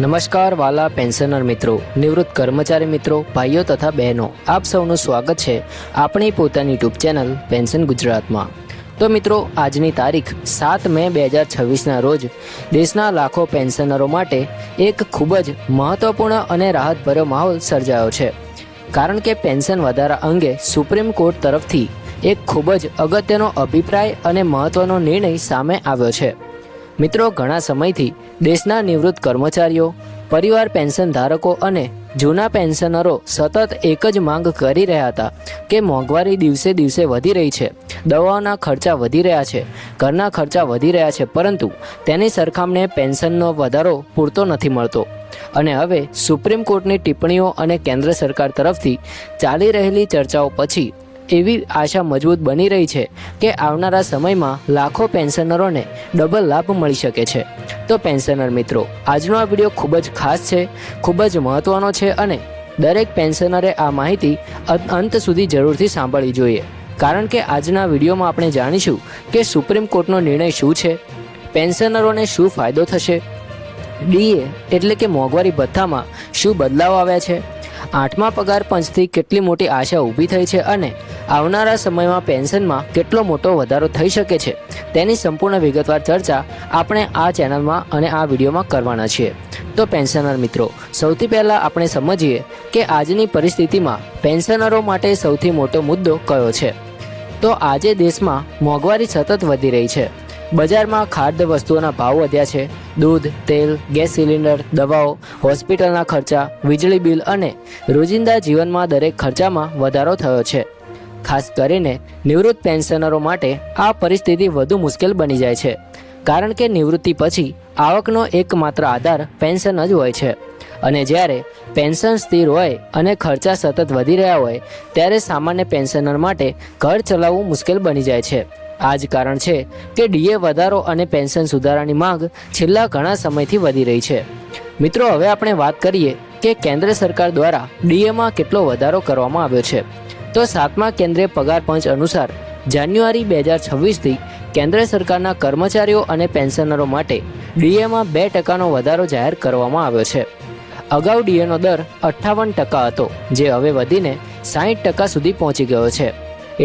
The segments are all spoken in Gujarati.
નમસ્કાર વાલા પેન્શનર મિત્રો, નિવૃત્ત કર્મચારી મિત્રો, ભાઈઓ તથા બહેનો, આપ સૌનું સ્વાગત છે આપણી પોતાની યુટ્યુબ ચેનલ પેન્શન ગુજરાતમાં। તો મિત્રો, આજની તારીખ 7 મે 2026ના રોજ દેશના લાખો પેન્શનરો માટે એક ખૂબ જ મહત્વપૂર્ણ અને રાહતભર્યો માહોલ સર્જાયો છે, કારણ કે પેન્શન વધારા અંગે સુપ્રીમ કોર્ટ તરફથી એક ખૂબ જ અગત્યનો અભિપ્રાય અને મહત્વનો નિર્ણય સામે આવ્યો છે। મિત્રો, ઘણા સમયથી દેશના નિવૃત્ત કર્મચારીઓ, પરિવાર પેન્શન ધારકો અને જૂના પેન્શનરો સતત એક જ માંગ કરી રહ્યા હતા કે મોંઘવારી દિવસે દિવસે વધી રહી છે, દવાઓના ખર્ચા વધી રહ્યા છે, ઘરના ખર્ચા વધી રહ્યા છે, પરંતુ તેની સરખામણીએ પેન્શનનો વધારો પૂરતો નથી મળતો। અને હવે સુપ્રીમ કોર્ટની ટિપ્પણીઓ અને કેન્દ્ર સરકાર તરફથી ચાલી રહેલી ચર્ચાઓ પછી એવી આશા મજબૂત બની રહી છે કે આવનારા સમયમાં લાખો પેન્શનરોને ડબલ લાભ મળી શકે છે। તો પેન્શનર મિત્રો, આજનો આ વિડીયો ખૂબ જ ખાસ છે, ખૂબ જ મહત્વનો છે અને દરેક પેન્શનરે આ માહિતી અંત સુધી જરૂરથી સાંભળવી જોઈએ, કારણ કે આજના વિડીયોમાં આપણે જાણીશું કે સુપ્રીમ કોર્ટનો નિર્ણય શું છે, પેન્શનરોને શું ફાયદો થશે, ડીએ એટલે કે મોંઘવારી ભથ્થામાં શું બદલાવ આવ્યા છે, 8મા પગાર પંચથી કેટલી મોટી આશા ઊભી થઈ છે અને આવનારા સમયમાં પેન્શનમાં કેટલો મોટો વધારો થઈ શકે છે, તેની સંપૂર્ણ વિગતવાર ચર્ચા આપણે આ ચેનલમાં અને આ વિડીયોમાં કરવાના છીએ। તો પેન્શનર મિત્રો, સૌથી પહેલાં આપણે સમજીએ કે આજની પરિસ્થિતિમાં પેન્શનરો માટે સૌથી મોટો મુદ્દો કયો છે। તો આજે દેશમાં મોંઘવારી સતત વધી રહી છે। બજારમાં ખાદ્ય વસ્તુઓના ભાવ વધ્યા છે, દૂધ, તેલ, ગેસ સિલિન્ડર, દવાઓ, હોસ્પિટલના ખર્ચા, વીજળી બિલ અને રોજિંદા જીવનમાં દરેક ખર્ચામાં વધારો થયો છે। ખાસ કરીને નિવૃત્ત પેન્શનરો માટે આ પરિસ્થિતિ વધુ મુશ્કેલ બની જાય છે, કારણ કે નિવૃત્તિ પછી આવકનો એકમાત્ર આધાર પેન્શન જ હોય છે, અને જ્યારે પેન્શન સ્થિર હોય અને ખર્ચા સતત વધી રહ્યા હોય ત્યારે સામાન્ય પેન્શનર માટે ઘર ચલાવવું મુશ્કેલ બની જાય છે। આ જ કારણ છે કે ડીએ વધારો અને પેન્શન સુધારાની માંગ છેલ્લા ઘણા સમયથી વધી રહી છે। મિત્રો, હવે આપણે વાત કરીએ કે કેન્દ્ર સરકાર દ્વારા ડીએમાં કેટલો વધારો કરવામાં આવ્યો છે। તો 7મા કેન્દ્રીય પગાર પંચ અનુસાર જાન્યુઆરી 2026થી કેન્દ્ર સરકારના કર્મચારીઓ અને પેન્શનરો માટે ડીએમાં 2% વધારો જાહેર કરવામાં આવ્યો છે। અગાઉ ડીએનો દર 58% હતો, જે હવે વધીને 60% સુધી પહોંચી ગયો છે।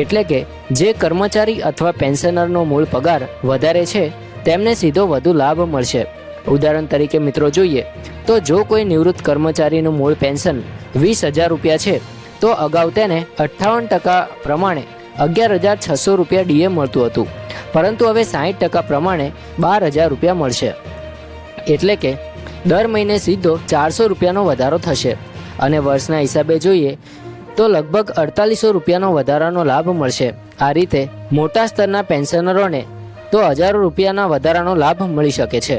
એટલે કે જે કર્મચારી અથવા પેન્શનરનો મૂળ પગાર વધારે છે તેમને સીધો વધુ લાભ મળશે। ઉદાહરણ તરીકે મિત્રો જોઈએ તો જો કોઈ નિવૃત્ત કર્મચારીનું મૂળ પેન્શન 20,000 રૂપિયા છે તો અગાઉ તેને 58% પ્રમાણે 11,600 રૂપિયા ડીએ મળતું હતું, પરંતુ હવે 60% પ્રમાણે 12,000 રૂપિયા મળશે। એટલે કે દર મહિને સીધો 400 રૂપિયાનો વધારો થશે, અને વર્ષના હિસાબે જોઈએ તો લગભગ 4,800 રૂપિયાનો વધારાનો લાભ મળશે। આ રીતે મોટા સ્તરના પેન્શનરોને તો હજારો રૂપિયાના વધારાનો લાભ મળી શકે છે।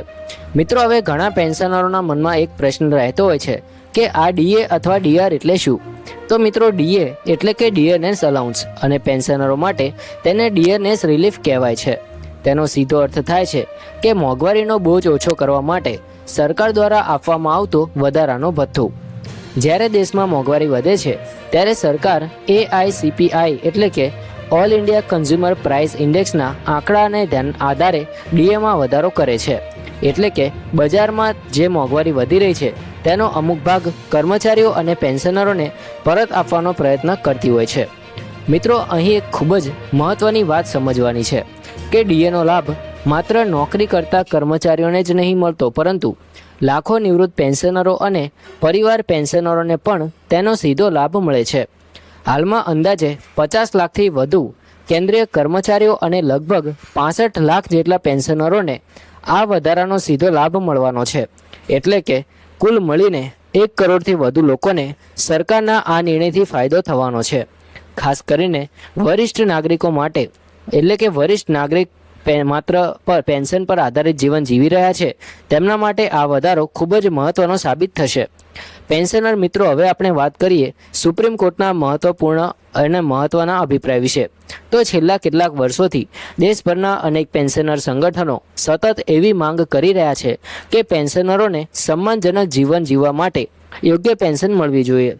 મિત્રો, હવે ઘણા પેન્શનરોના મનમાં એક પ્રશ્ન રહેતો હોય છે કે આ ડીએ અથવા ડીઆર એટલે શું? તો મિત્રો, ડીએ એટલે કે ડિયરનેસ અલાઉન્સ, અને પેન્શનરો માટે તેને ડિયરનેસ રિલીફ કહેવાય છે। તેનો સીધો અર્થ થાય છે કે મોંઘવારીનો બોજ ઓછો કરવા માટે સરકાર દ્વારા આપવામાં આવતો વધારાનો ભથ્થું। જ્યારે દેશમાં મોંઘવારી વધે છે ત્યારે સરકાર AICPI એટલે કે ઓલ ઇન્ડિયા કન્ઝ્યુમર પ્રાઇસ ઇન્ડેક્સના આંકડાને આધારે ડીએમાં વધારો કરે છે। એટલે કે બજારમાં જે મોંઘવારી વધી રહી છે તેનો અમુક ભાગ કર્મચારીઓ અને પેન્શનરોને પરત આપવાનો પ્રયત્ન કરતી હોય છે। મિત્રો, અહીં એક ખૂબ જ મહત્ત્વની વાત સમજવાની છે કે ડીએનો લાભ માત્ર નોકરી કરતા કર્મચારીઓને જ નહીં મળતો, પરંતુ લાખો નિવૃત્ત પેન્શનરો અને પરિવાર પેન્શનરોને પણ તેનો સીધો લાભ મળે છે। હાલમાં અંદાજે 50 લાખથી વધુ કેન્દ્રીય કર્મચારીઓ અને લગભગ 65 લાખ જેટલા પેન્શનરોને આ વધારાનો સીધો લાભ મળવાનો છે। એટલે કે કુલ મળીને 1 કરોડથી વધુ લોકોને સરકારના આ નિર્ણયથી ફાયદો થવાનો છે। ખાસ કરીને વરિષ્ઠ નાગરિકો માટે, એટલે કે વરિષ્ઠ નાગરિક માત્ર પેન્શન પર આધારિત જીવન જીવી રહ્યા છે તેમના માટે આ વધારો ખૂબ જ મહત્વનો સાબિત થશે। પેન્શનર મિત્રો, હવે આપણે વાત કરીએ સુપ્રીમ કોર્ટના મહત્વપૂર્ણ અને મહત્વના અભિપ્રાય વિશે। તો છેલ્લા કેટલાક વર્ષોથી દેશભરના અનેક પેન્શનર સંગઠનો સતત એવી માંગ કરી રહ્યા છે કે પેન્શનરોને સન્માનજનક જીવન જીવવા માટે યોગ્ય પેન્શન મળવી જોઈએ।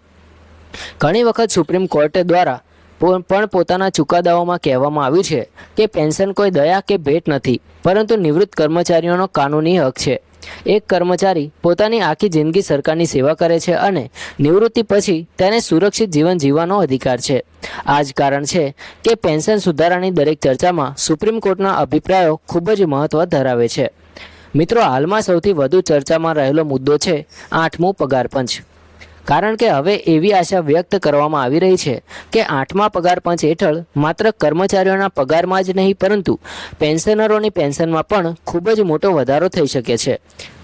ઘણી વખત સુપ્રીમ કોર્ટ દ્વારા પણ પોતાના ચુકાદાઓમાં કહેવામાં આવ્યું છે કે પેન્શન કોઈ દયા કે ભેટ નથી, પરંતુ નિવૃત્ત કર્મચારીઓનો કાનૂની હક છે। એક કર્મચારી પોતાની આખી જિંદગી સરકારની સેવા કરે છે અને નિવૃત્તિ પછી તેને સુરક્ષિત જીવન જીવવાનો અધિકાર છે. આ જ કારણ છે કે પેન્શન સુધારાની દરેક ચર્ચામાં સુપ્રીમ કોર્ટના અભિપ્રાયો ખૂબ જ મહત્વ ધરાવે છે. મિત્રો, હાલમાં સૌથી વધુ ચર્ચામાં રહેલો મુદ્દો છે 8મું પગાર પંચ. કારણ કે હવે એવી આશા વ્યક્ત કરવામાં આવી રહી છે કે 8મા પગાર પંચ હેઠળ માત્ર કર્મચારીઓના પગારમાં જ નહીં પરંતુ પેન્શનરોની પેન્શનમાં પણ ખૂબ જ મોટો વધારો થઈ શકે છે.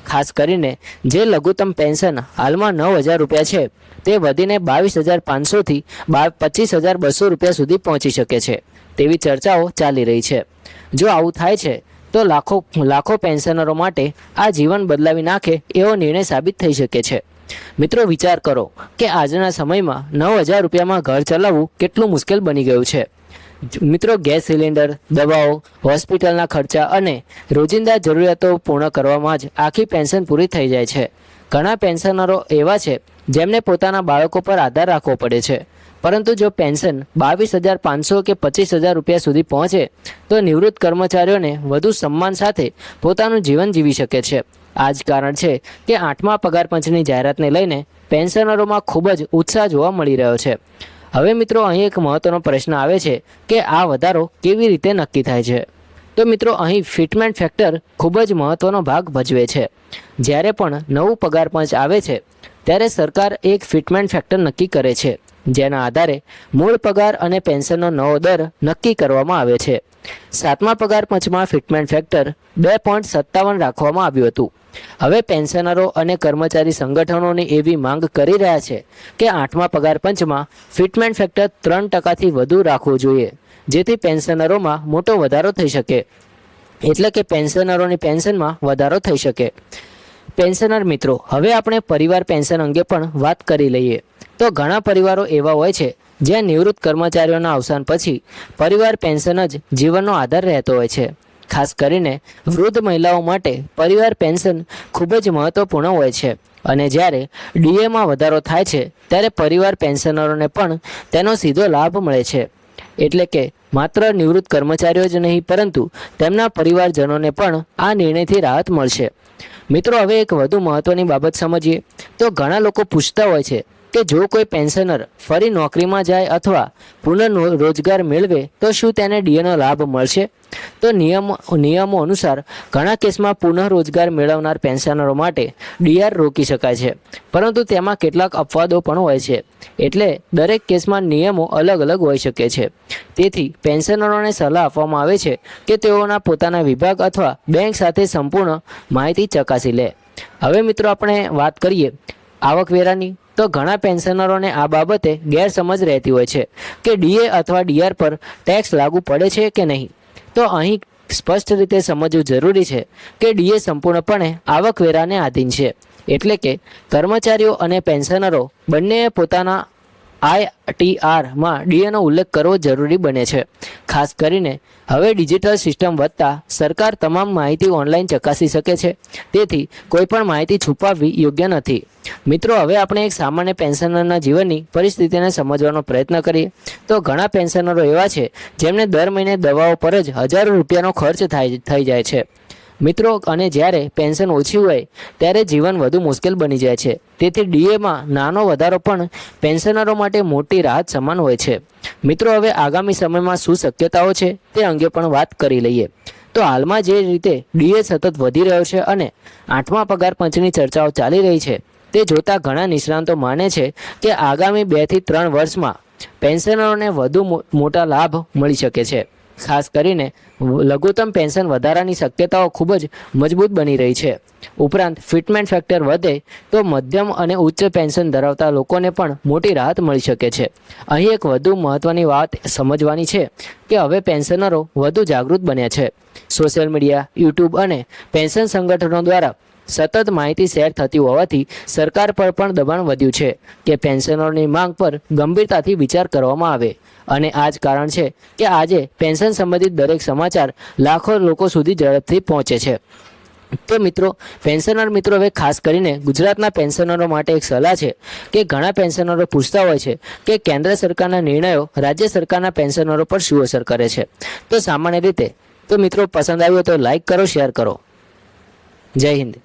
ખાસ કરીને જે લઘુત્તમ પેન્શન હાલમાં 9,000 રૂપિયા છે તે વધીને 22,500થી 25,200 રૂપિયા સુધી પહોંચી શકે છે તેવી ચર્ચાઓ ચાલી રહી છે. જો આવું થાય છે તો લાખો પેન્શનરો માટે આ જીવન બદલાવી નાખે એવો નિર્ણય સાબિત થઈ શકે છે. મિત્રો, વિચાર કરો કે આજના સમયમાં 9,000 રૂપિયામાં ઘર ચલાવવું કેટલું મુશ્કેલ બની ગયું છે. મિત્રો, ગેસ સિલિન્ડર, દવાઓ, હોસ્પિટલના ખર્ચા અને રોજિંદા જરૂરિયાતો પૂર્ણ કરવામાં જ આખી પેન્શન પૂરી થઈ જાય છે. ઘણા પેન્શનરો એવા છે જેમને પોતાના બાળકો પર આધાર રાખવો પડે છે. પરંતુ જો પેન્શન 22,500 કે 25,000 રૂપિયા સુધી પહોંચે તો નિવૃત્ત કર્મચારીઓને વધુ સન્માન સાથે પોતાનું જીવન જીવી શકે છે. આ જ કારણ છે કે 8મા પગાર પંચની જાહેરાતને લઈને પેન્શનરોમાં ખૂબ જ ઉત્સાહ જોવા મળી રહ્યો છે. હવે મિત્રો, અહીં એક મહત્વનો પ્રશ્ન આવે છે કે આ વધારો કેવી રીતે નક્કી થાય છે. તો મિત્રો, અહીં ફિટમેન્ટ ફેક્ટર ખૂબ જ મહત્વનો ભાગ ભજવે છે. જ્યારે પણ નવું પગાર પંચ આવે છે ત્યારે સરકાર એક ફિટમેન્ટ ફેક્ટર નક્કી કરે છે જેના આધારે મૂળ પગાર અને પેન્શનનો નવો દર નક્કી કરવામાં આવે છે. 7મા પગાર પંચમાં ફિટમેન્ટ ફેક્ટર 2.57 રાખવામાં આવ્યું હતું. હવે પેન્શનરો અને કર્મચારી સંગઠનોની એવી માંગ કરી રહ્યા છે કે 8મા પગાર પંચમાં ફિટમેન્ટ ફેક્ટર 3%થી વધુ રાખવું જોઈએ જેથી પેન્શનરોમાં મોટો વધારો થઈ શકે, એટલે કે પેન્શનરોની પેન્શનમાં વધારો થઈ શકે. પેન્શનર મિત્રો, હવે આપણે પરિવાર પેન્શન અંગે પણ વાત કરી લઈએ. તો ઘણા પરિવારો એવા હોય છે જ્યાં નિવૃત્ત કર્મચારીઓના અવસાન પછી પરિવાર પેન્શન જ જીવનનો આધાર રહેતો હોય છે. ખાસ કરીને વૃદ્ધ મહિલાઓ માટે પરિવાર પેન્શન ખૂબ જ મહત્વપૂર્ણ હોય છે અને જ્યારે ડીએમાં વધારો થાય છે ત્યારે પરિવાર પેન્શનરોને પણ તેનો સીધો લાભ મળે છે. એટલે કે માત્ર નિવૃત્ત કર્મચારીઓ જ નહીં પરંતુ તેમના પરિવારજનોને પણ આ નિર્ણયથી રાહત મળશે. મિત્રો, હવે એક વધુ મહત્વની બાબત સમજીએ. તો ઘણા લોકો પૂછતા હોય છે કે જો કોઈ પેન્શનર ફરી નોકરીમાં જાય અથવા પુનઃરોજગાર મેળવે તો શું તેને ડીએનો લાભ મળશે? તો નિયમો અનુસાર ઘણા કેસમાં પુનઃરોજગાર મેળવનાર પેન્શનરો માટે ડીઆર રોકી શકાય છે, પરંતુ તેમાં કેટલાક અપવાદો પણ હોય છે. એટલે દરેક કેસમાં નિયમો અલગ અલગ હોઈ શકે છે. તેથી પેન્શનરોને સલાહ આપવામાં આવે છે કે તેઓના પોતાના વિભાગ અથવા બેંક સાથે સંપૂર્ણ માહિતી ચકાસી લે. હવે મિત્રો, આપણે વાત કરીએ આવકવેરાની. તો ઘણા પેન્શનરોને આ બાબતે ગેરસમજ રહેતી હોય છે કે ડીએ અથવા ડીઆર પર ટેક્સ લાગુ પડે છે કે નહીં. તો અહીં સ્પષ્ટ રીતે સમજવું જરૂરી છે કે ડીએ સંપૂર્ણપણે આવકવેરાને આધીન છે. એટલે કે કર્મચારીઓ અને પેન્શનરો બંનેએ પોતાના ITRમાં ડીએનો ઉલ્લેખ કરવો જરૂરી બને છે. ખાસ કરીને હવે ડિજિટલ સિસ્ટમ વધતા સરકાર તમામ માહિતી ઓનલાઈન ચકાસી શકે છે, તેથી કોઈ પણ માહિતી છુપાવવી યોગ્ય નથી. મિત્રો, હવે આપણે એક સામાન્ય પેન્શનરના જીવનની પરિસ્થિતિને સમજવાનો પ્રયત્ન કરીએ. તો ઘણા પેન્શનરો એવા છે જેમને દર મહિને દવાઓ પર જ હજારો રૂપિયાનો ખર્ચ થઈ જાય છે. મિત્રો, અને જ્યારે પેન્શન ઓછી હોય ત્યારે જીવન વધુ મુશ્કેલ બની જાય છે. તેથી ડીએમાં નાનો વધારો પણ પેન્શનરો માટે મોટી રાહત સમાન હોય છે. મિત્રો, હવે આગામી સમયમાં શું શક્યતાઓ છે તે અંગે પણ વાત કરી લઈએ. તો હાલમાં જે રીતે ડીએ સતત વધી રહ્યો છે અને 8મા પગાર પંચની ચર્ચાઓ ચાલી રહી છે તે જોતા ઘણા નિષ્ણાતો માને છે કે આગામી 2 થી 3 વર્ષમાં પેન્શનરોને વધુ મોટા લાભ મળી શકે છે. ખાસ કરીને લઘુત્તમ પેન્શન વધારાની શક્યતાઓ ખૂબ જ મજબૂત બની રહી છે. ઉપરાંત ફિટમેન્ટ ફેક્ટર વધે તો મધ્યમ અને ઉચ્ચ પેન્શન ધરાવતા લોકોને પણ મોટી રાહત મળી શકે છે. અહીં એક વધુ મહત્વની વાત સમજવાની છે કે હવે પેન્શનરો વધુ જાગૃત બન્યા છે. સોશિયલ મીડિયા, યુટ્યુબ અને પેન્શન સંગઠનો દ્વારા સતત માહિતી શેર થતી હોવાથી સરકાર પર પણ દબાણ વધ્યું છે કે પેન્શનરોની માંગ પર ગંભીરતાથી વિચાર કરવામાં આવે. અને આ જ કારણ છે કે આજે પેન્શન સંબંધિત દરેક સમાચાર લાખો લોકો સુધી ઝડપથી પહોંચે છે. તો મિત્રો, પેન્શનર મિત્રો, હવે ખાસ કરીને ગુજરાતના પેન્શનરો માટે એક સલાહ છે કે ઘણા પેન્શનરો પૂછતા હોય છે કે કેન્દ્ર સરકારના નિર્ણયો રાજ્ય સરકારના પેન્શનરો પર શું અસર કરે છે. તો સામાન્ય રીતે તો મિત્રો, પસંદ આવ્યો તો લાઈક કરો, શેર કરો. જય હિન્દ.